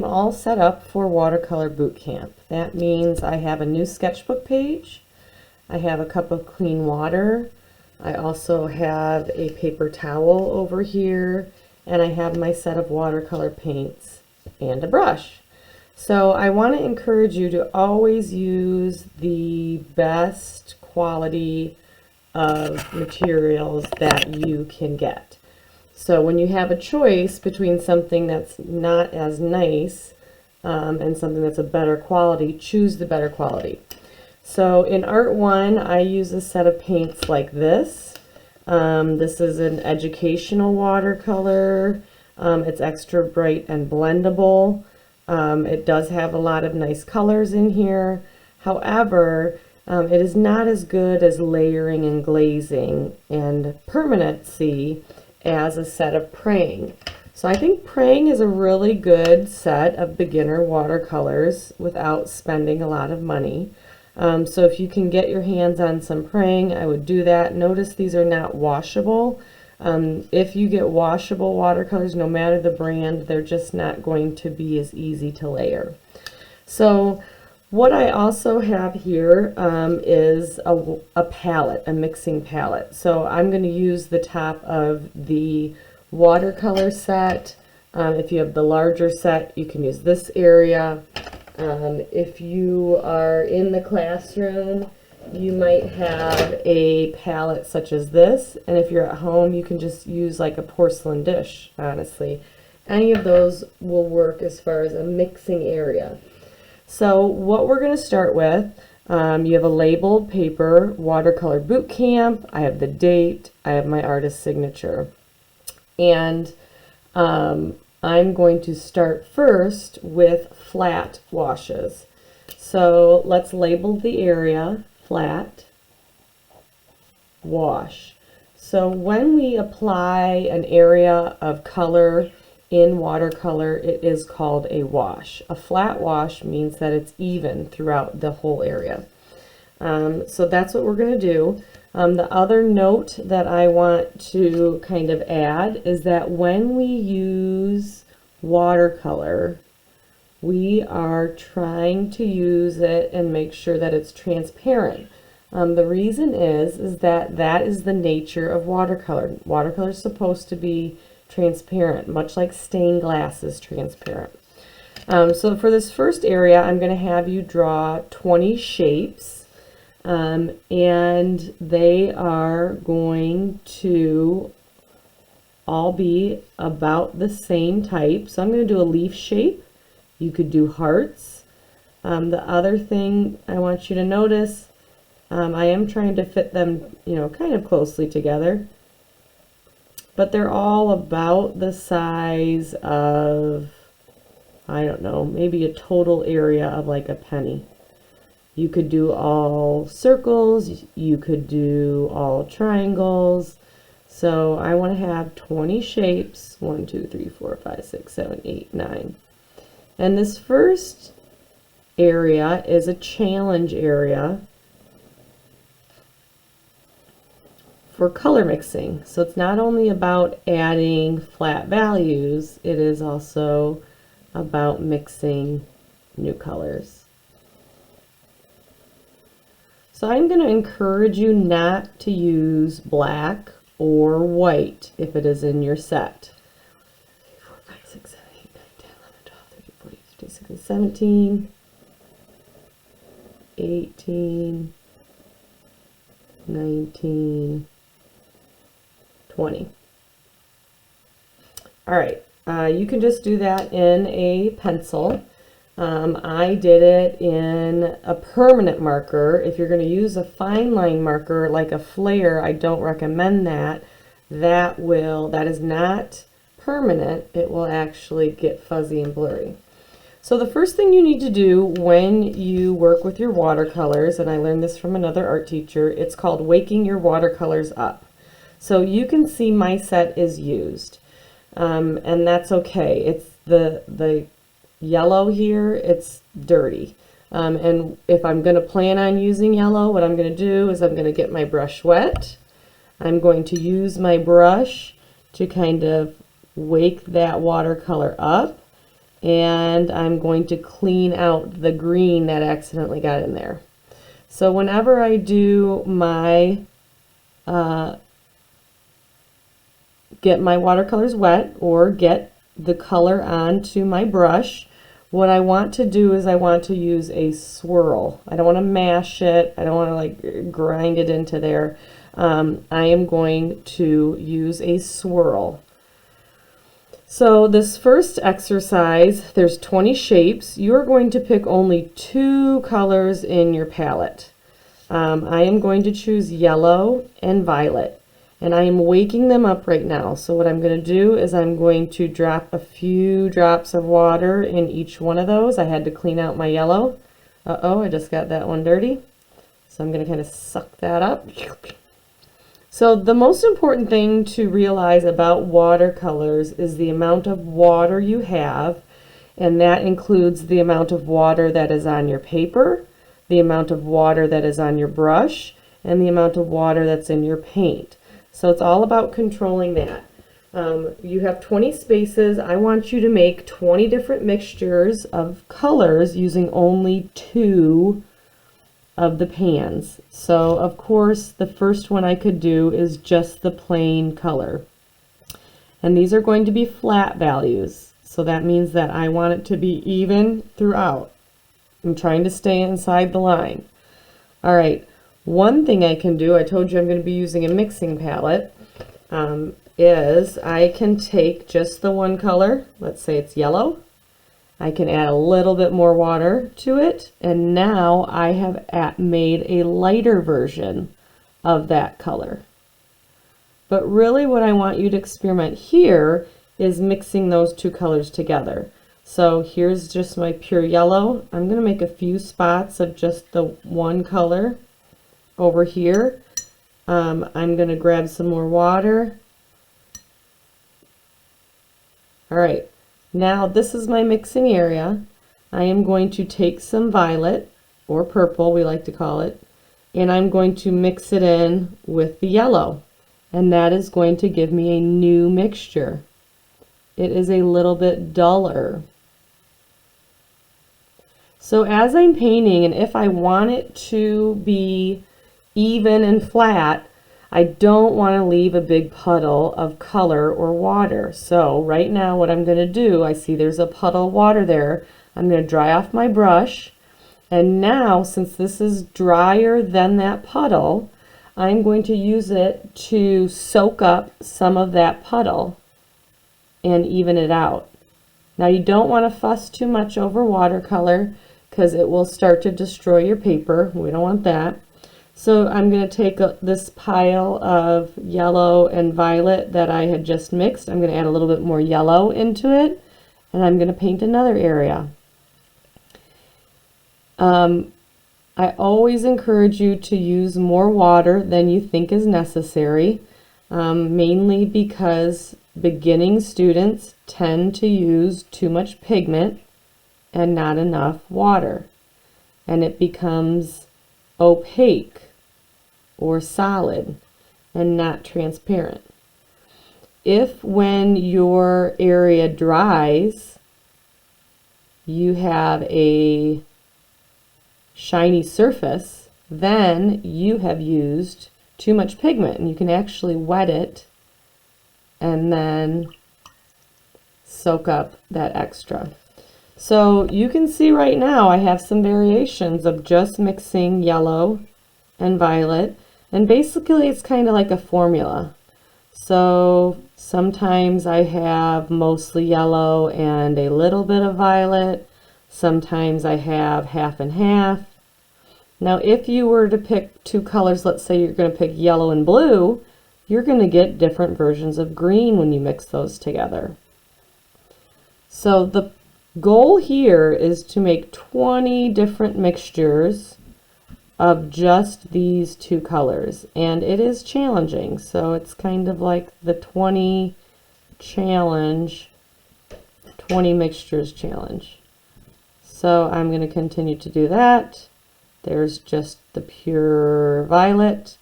all set up for Watercolor Bootcamp. That means I have a new sketchbook page, I have a cup of clean water, I also have a paper towel over here, and I have my set of watercolor paints and a brush. So I want to encourage you to always use the best quality of materials that you can get. So when you have a choice between something that's not as nice and something that's a better quality, choose the better quality. So in Art 1, I use a set of paints like this. This is an educational watercolor. It's extra bright and blendable. It does have a lot of nice colors in here. However, it is not as good as layering and glazing and permanency as a set of Praying. So I think Praying is a really good set of beginner watercolors without spending a lot of money. So if you can get your hands on some Praying, I would do that. Notice these are not washable. If you get washable watercolors, no matter the brand, they're just not going to be as easy to layer. So what I also have here is a palette, a mixing palette. So I'm going to use the top of the watercolor set. If you have the larger set, you can use this area. If you are in the classroom, you might have a palette such as this, and if you're at home, you can just use like a porcelain dish, honestly. Any of those will work as far as a mixing area. So what we're going to start with, you have a labeled paper, Watercolor Bootcamp, I have the date, I have my artist's signature. And I'm going to start first with flat washes. So let's label the area flat, wash. So when we apply an area of color in watercolor, it is called a wash. A flat wash means that it's even throughout the whole area. So that's what we're going to do. The other note that I want to kind of add is that when we use watercolor, we are trying to use it and make sure that it's transparent. The reason is that that is the nature of watercolor. Watercolor is supposed to be transparent, much like stained glass is transparent. So for this first area, I'm going to have you draw 20 shapes, and they are going to all be about the same type. So I'm going to do a leaf shape. You could do hearts. The other thing I want you to notice, I am trying to fit them, kind of closely together, but they're all about the size of, I don't know, maybe a total area of like a penny. You could do all circles, you could do all triangles. So I want to have 20 shapes, 1, 2, 3, 4, 5, 6, 7, 8, 9. And this first area is a challenge area for color mixing. So it's not only about adding flat values, it is also about mixing new colors. So I'm going to encourage you not to use black or white if it is in your set. 4, 5, 6, 7, 8, 9, 10, 11, 12, 13, 14, 15, 16, 17, 18, 19, 20. All right, you can just do that in a pencil. I did it in a permanent marker. If you're going to use a fine line marker like a flare, I don't recommend that. That is not permanent. It will actually get fuzzy and blurry. So the first thing you need to do when you work with your watercolors, and I learned this from another art teacher, it's called waking your watercolors up. So you can see my set is used, and that's okay. It's the yellow here, it's dirty. And if I'm going to plan on using yellow, what I'm going to do is I'm going to get my brush wet. I'm going to use my brush to kind of wake that watercolor up. and I'm going to clean out the green that accidentally got in there. So whenever I do my get my watercolors wet or get the color onto my brush, what I want to do is I want to use a swirl. I don't want to mash it. I don't want to like grind it into there. I am going to use a swirl. So this first exercise, there's 20 shapes. You're going to pick only 2 colors in your palette. I am going to choose yellow and violet. And I am waking them up right now. So what I'm going to do is I'm going to drop a few drops of water in each one of those. I had to clean out my yellow. Uh-oh, I just got that one dirty. So I'm going to kind of suck that up. So the most important thing to realize about watercolors is the amount of water you have, and that includes the amount of water that is on your paper, the amount of water that is on your brush, and the amount of water that's in your paint. So it's all about controlling that. You have 20 spaces. I want you to make 20 different mixtures of colors using only 2 of the pans. So of course the first one I could do is just the plain color. And these are going to be flat values. So that means that I want it to be even throughout. I'm trying to stay inside the line. All right. One thing I can do, I told you I'm going to be using a mixing palette, is I can take just the one color, let's say it's yellow, I can add a little bit more water to it, and now I have made a lighter version of that color. But really what I want you to experiment here is mixing those 2 colors together. So here's just my pure yellow. I'm going to make a few spots of just the one color over here. I'm going to grab some more water. All right, now this is my mixing area. I am going to take some violet, or purple we like to call it, and I'm going to mix it in with the yellow, and that is going to give me a new mixture. It is a little bit duller. So as I'm painting, and if I want it to be even and flat, I don't want to leave a big puddle of color or water. So right now what I'm going to do, I see there's a puddle of water there. I'm going to dry off my brush, and now since this is drier than that puddle, I'm going to use it to soak up some of that puddle and even it out. Now you don't want to fuss too much over watercolor because it will start to destroy your paper. We don't want that. So I'm going to take this pile of yellow and violet that I had just mixed. I'm going to add a little bit more yellow into it, and I'm going to paint another area. I always encourage you to use more water than you think is necessary, mainly because beginning students tend to use too much pigment and not enough water, and it becomes opaque or solid and not transparent. If when your area dries you have a shiny surface, then you have used too much pigment, and you can actually wet it and then soak up that extra. So you can see right now I have some variations of just mixing yellow and violet, and basically it's kind of like a formula. So sometimes I have mostly yellow and a little bit of violet. Sometimes I have half and half. Now if you were to pick 2 colors, let's say you're going to pick yellow and blue, you're going to get different versions of green when you mix those together. So the goal here is to make 20 different mixtures of just these 2 colors, and it is challenging. So it's kind of like the 20 challenge, 20 mixtures challenge. So I'm going to continue to do that. There's just the pure violet.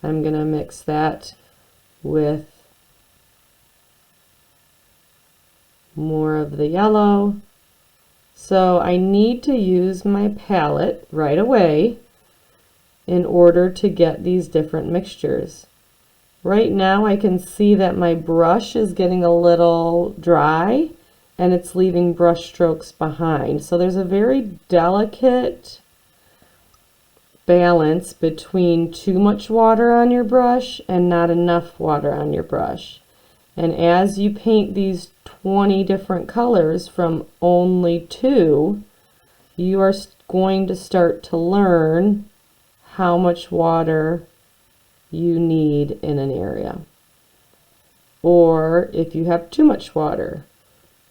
I'm going to mix that with more of the yellow So I need to use my palette right away in order to get these different mixtures. Right now I can see that my brush is getting a little dry and it's leaving brush strokes behind. So there's a very delicate balance between too much water on your brush and not enough water on your brush. And as you paint these 20 different colors from only 2, you are going to start to learn how much water you need in an area, or if you have too much water,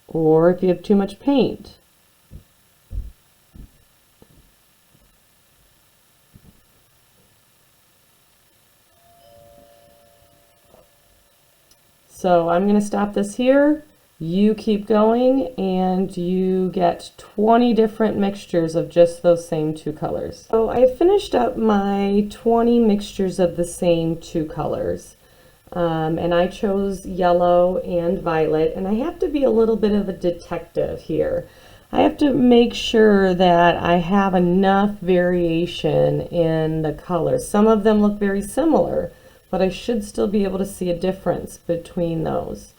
or if you have too much paint. So I'm going to stop this here. You keep going and you get 20 different mixtures of just those same 2 colors. So I finished up my 20 mixtures of the same 2 colors. And I chose yellow and violet, and I have to be a little bit of a detective here. I have to make sure that I have enough variation in the colors. Some of them look very similar, but I should still be able to see a difference between those.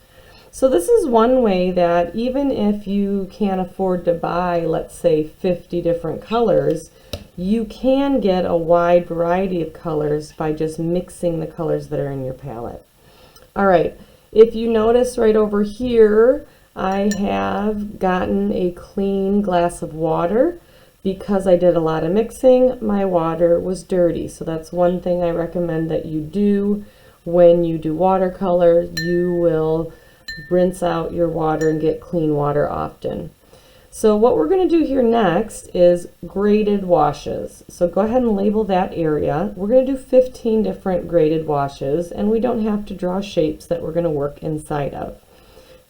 So this is one way that even if you can't afford to buy, let's say, 50 different colors, you can get a wide variety of colors by just mixing the colors that are in your palette. All right, if you notice right over here, I have gotten a clean glass of water. Because I did a lot of mixing, my water was dirty. So that's one thing I recommend that you do when you do watercolor. You will rinse out your water and get clean water often. So what we're going to do here next is graded washes. So go ahead and label that area. We're going to do 15 different graded washes, and we don't have to draw shapes that we're going to work inside of.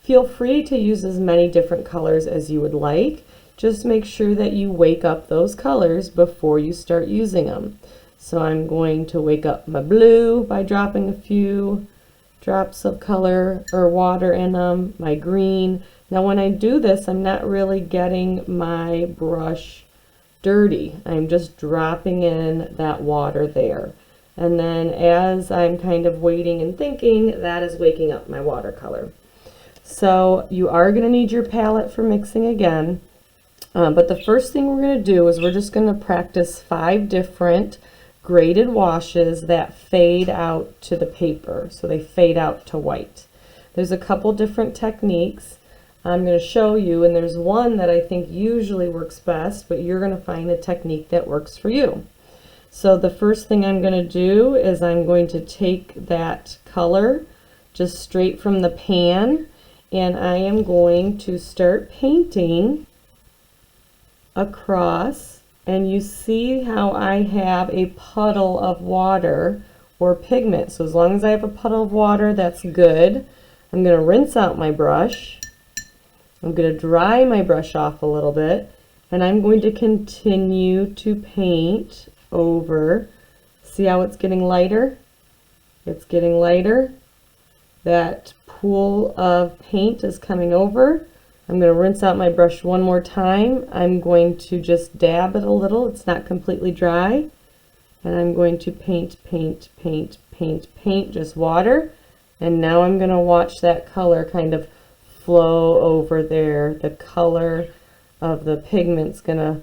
Feel free to use as many different colors as you would like. Just make sure that you wake up those colors before you start using them. So I'm going to wake up my blue by dropping a few drops of color or water in them, my green. Now when I do this, I'm not really getting my brush dirty. I'm just dropping in that water there. And then as I'm kind of waiting and thinking, that is waking up my watercolor. So you are going to need your palette for mixing again. But the first thing we're going to do is we're just going to practice 5 different graded washes that fade out to the paper. So they fade out to white. There's a couple different techniques I'm going to show you, and there's one that I think usually works best, but you're going to find a technique that works for you. So the first thing I'm going to do is I'm going to take that color just straight from the pan, and I am going to start painting across, and you see how I have a puddle of water or pigment. So as long as I have a puddle of water, that's good. I'm going to rinse out my brush. I'm going to dry my brush off a little bit, and I'm going to continue to paint over. See how it's getting lighter? It's getting lighter. That pool of paint is coming over. I'm going to rinse out my brush one more time. I'm going to just dab it a little. It's not completely dry. And I'm going to paint, paint, paint, paint, paint, just water. And now I'm going to watch that color kind of flow over there. The color of the pigment's going to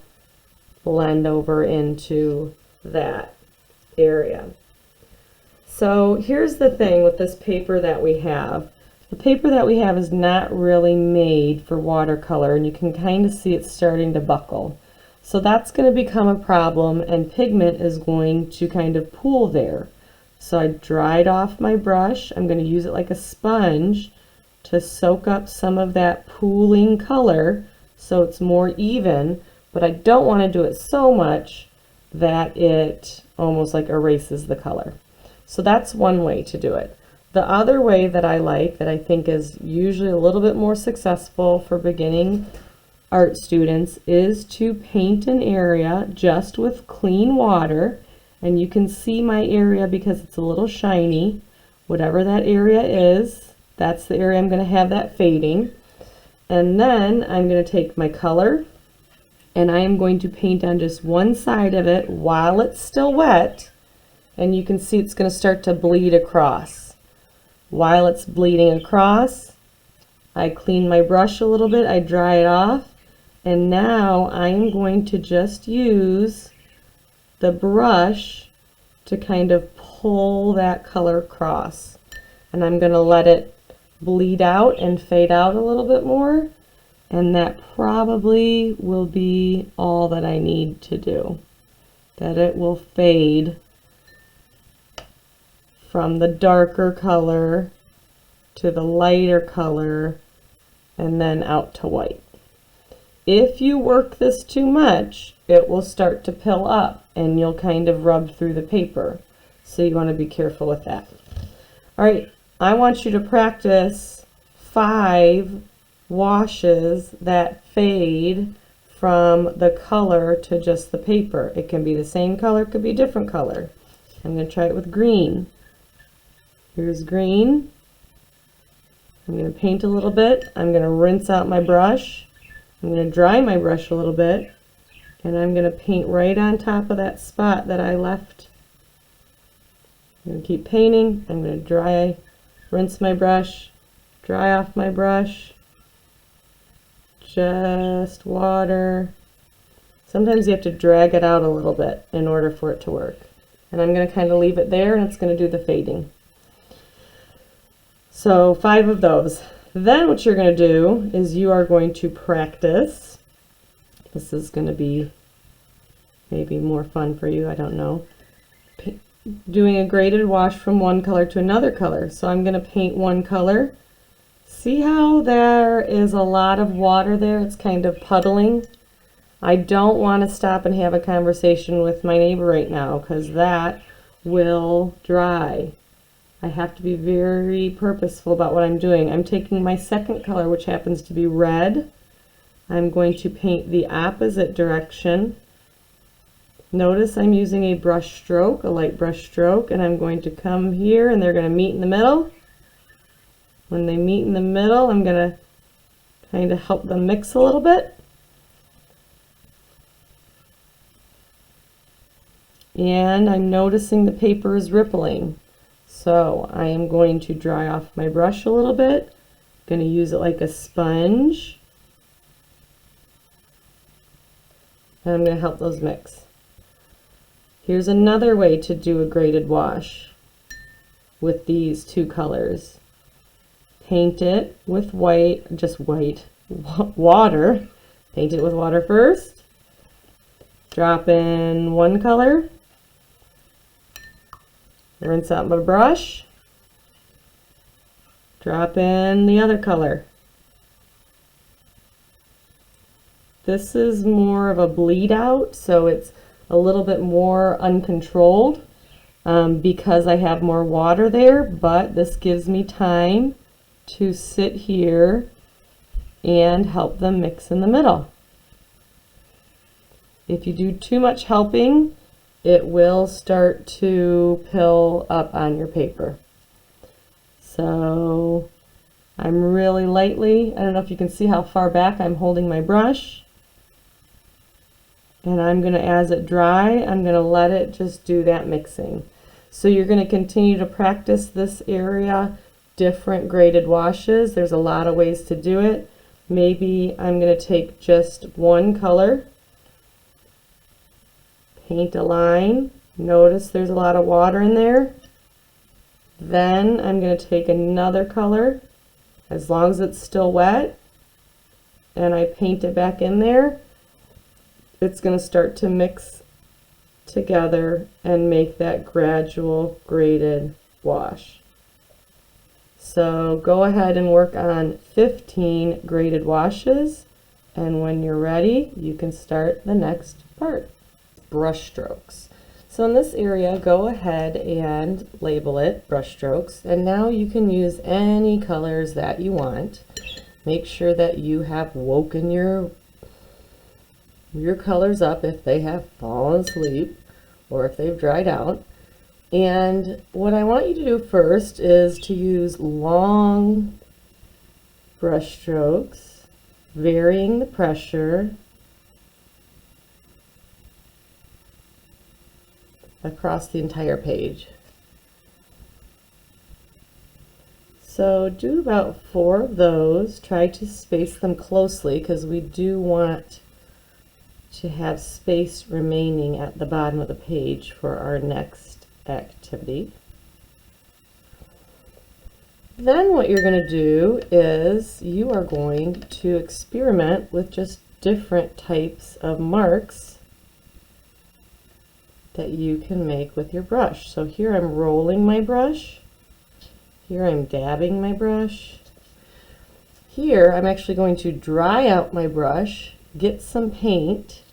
blend over into that area. So here's the thing with this paper that we have. The paper that we have is not really made for watercolor, and you can kind of see it's starting to buckle. So that's going to become a problem, and pigment is going to kind of pool there. So I dried off my brush. I'm going to use it like a sponge to soak up some of that pooling color so it's more even, but I don't want to do it so much that it almost like erases the color. So that's one way to do it. The other way that I like, that I think is usually a little bit more successful for beginning art students, is to paint an area just with clean water. And you can see my area because it's a little shiny. Whatever that area is, that's the area I'm going to have that fading. And then I'm going to take my color and I am going to paint on just one side of it while it's still wet, and you can see it's going to start to bleed across. While it's bleeding across, I clean my brush a little bit, I dry it off, and now I am going to just use the brush to kind of pull that color across. And I'm going to let it bleed out and fade out a little bit more, and that probably will be all that I need to do. That it will fade from the darker color to the lighter color and then out to white. If you work this too much, it will start to pill up and you'll kind of rub through the paper. So you want to be careful with that. All right, I want you to practice 5 washes that fade from the color to just the paper. It can be the same color, it could be a different color. I'm going to try it with green. Here's green. I'm going to paint a little bit. I'm going to rinse out my brush. I'm going to dry my brush a little bit, and I'm going to paint right on top of that spot that I left. I'm going to keep painting. I'm going to rinse my brush, dry off my brush, just water. Sometimes you have to drag it out a little bit in order for it to work. And I'm going to kind of leave it there, and it's going to do the fading. So 5 of those. Then what you're going to do is you are going to practice. This is going to be maybe more fun for you, I don't know. Doing a graded wash from one color to another color. So I'm going to paint one color. See how there is a lot of water there? It's kind of puddling. I don't want to stop and have a conversation with my neighbor right now because that will dry. I have to be very purposeful about what I'm doing. I'm taking my second color, which happens to be red. I'm going to paint the opposite direction. Notice I'm using a brush stroke, a light brush stroke, and I'm going to come here and they're going to meet in the middle. When they meet in the middle, I'm going to kind of help them mix a little bit. And I'm noticing the paper is rippling. So I am going to dry off my brush a little bit. I'm going to use it like a sponge. And I'm going to help those mix. Here's another way to do a graded wash with these 2 colors. Paint it with white, just white, water. Paint it with water first. Drop in one color. Rinse out my brush. Drop in the other color. This is more of a bleed out, so it's a little bit more uncontrolled because I have more water there, but this gives me time to sit here and help them mix in the middle. If you do too much helping, it will start to pill up on your paper. So I'm really lightly, I don't know if you can see how far back I'm holding my brush. And I'm going to, as it dry, I'm going to let it just do that mixing. So you're going to continue to practice this area, different graded washes. There's a lot of ways to do it. Maybe I'm going to take just one color, paint a line. Notice there's a lot of water in there. Then I'm going to take another color, as long as it's still wet, and I paint it back in there. It's going to start to mix together and make that gradual graded wash. So go ahead and work on 15 graded washes, and when you're ready, you can start the next part. Brush strokes. So in this area, go ahead and label it brush strokes, and now you can use any colors that you want. Make sure that you have woken your colors up if they have fallen asleep or if they've dried out. And what I want you to do first is to use long brush strokes, varying the pressure, across the entire page. So do about 4 of those. Try to space them closely because we do want to have space remaining at the bottom of the page for our next activity. Then what you're going to do is you are going to experiment with just different types of marks that you can make with your brush. So here I'm rolling my brush. Here I'm dabbing my brush. Here I'm actually going to dry out my brush, get some paint,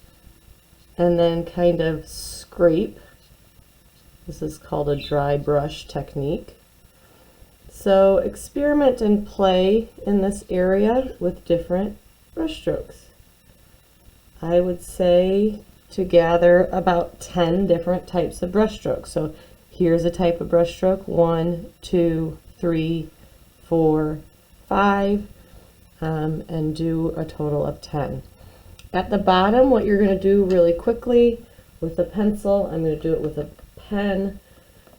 and then kind of scrape. This is called a dry brush technique. So experiment and play in this area with different brush strokes. I would say to gather about 10 different types of brush strokes. So here's a type of brush stroke, 1, 2, 3, 4, 5, and do a total of 10. At the bottom, what you're going to do really quickly with a pencil, I'm going to do it with a pen,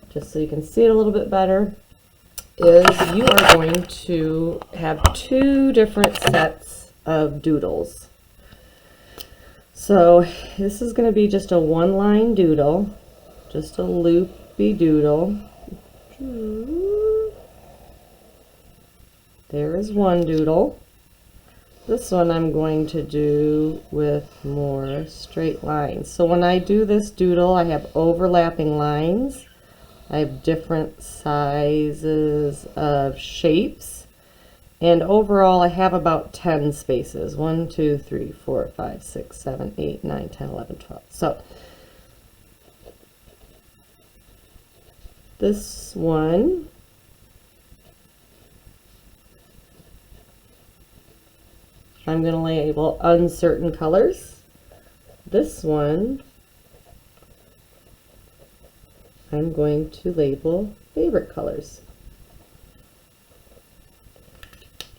just so you can see it a little bit better, is you are going to have 2 different sets of doodles. So this is going to be just a 1-line doodle, just a loopy doodle. There is one doodle. This one I'm going to do with more straight lines. So when I do this doodle, I have overlapping lines. I have different sizes of shapes. And overall, I have about 10 spaces. 1, 2, 3, 4, 5, 6, 7, 8, 9, 10, 11, 12. So this one, I'm going to label uncertain colors. This one, I'm going to label favorite colors.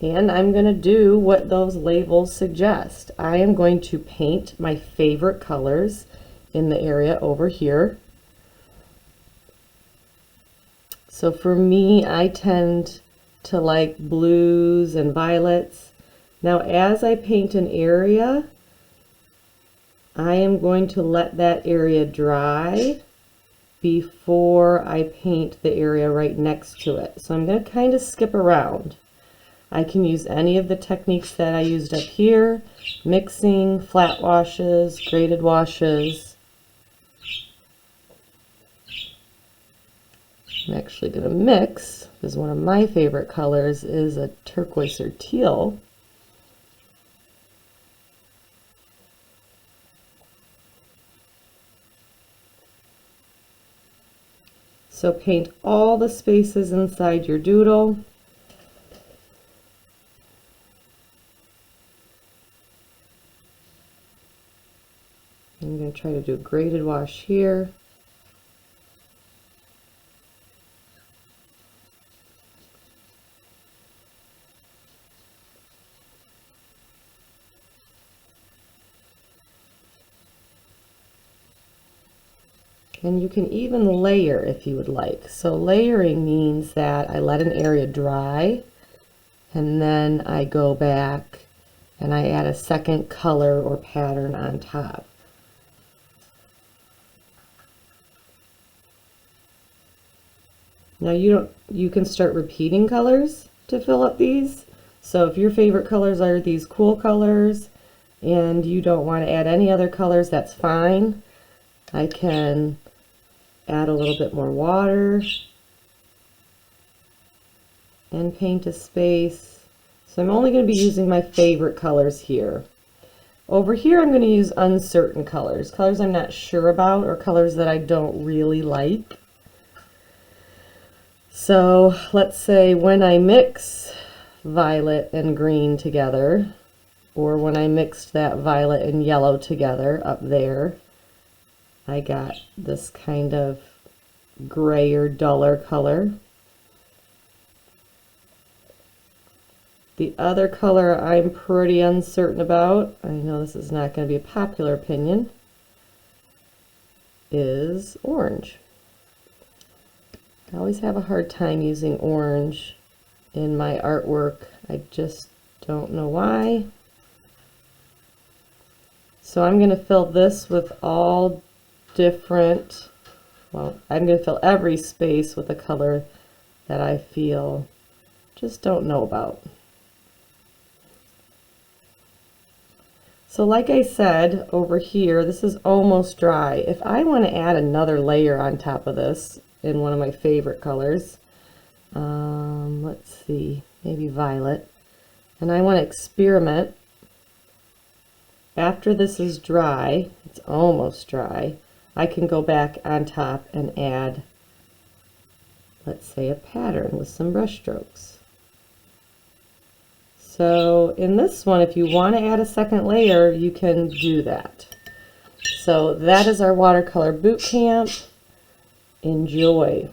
And I'm going to do what those labels suggest. I am going to paint my favorite colors in the area over here. So for me, I tend to like blues and violets. Now as I paint an area, I am going to let that area dry before I paint the area right next to it. So I'm going to kind of skip around. I can use any of the techniques that I used up here, mixing, flat washes, graded washes. I'm actually going to mix, because one of my favorite colors is a turquoise or teal. So paint all the spaces inside your doodle. I'm going to try to do a graded wash here. And you can even layer if you would like. So layering means that I let an area dry and then I go back and I add a second color or pattern on top. Now you can start repeating colors to fill up these. So if your favorite colors are these cool colors and you don't want to add any other colors, that's fine. I can add a little bit more water and paint a space. So I'm only going to be using my favorite colors here. Over here I'm going to use uncertain colors, colors I'm not sure about or colors that I don't really like. So let's say when I mix violet and green together, or when I mixed that violet and yellow together up there, I got this kind of grayer, duller color. The other color I'm pretty uncertain about, I know this is not going to be a popular opinion, is orange. I always have a hard time using orange in my artwork. I just don't know why. So I'm going to fill this with all different, well, I'm going to fill every space with a color that I feel just don't know about. So like I said, over here, this is almost dry. If I want to add another layer on top of this in one of my favorite colors, let's see, maybe violet, and I want to experiment. After this is dry, it's almost dry, I can go back on top and add, let's say, a pattern with some brush strokes. So in this one, if you want to add a second layer, you can do that. So that is our watercolor boot camp. Enjoy.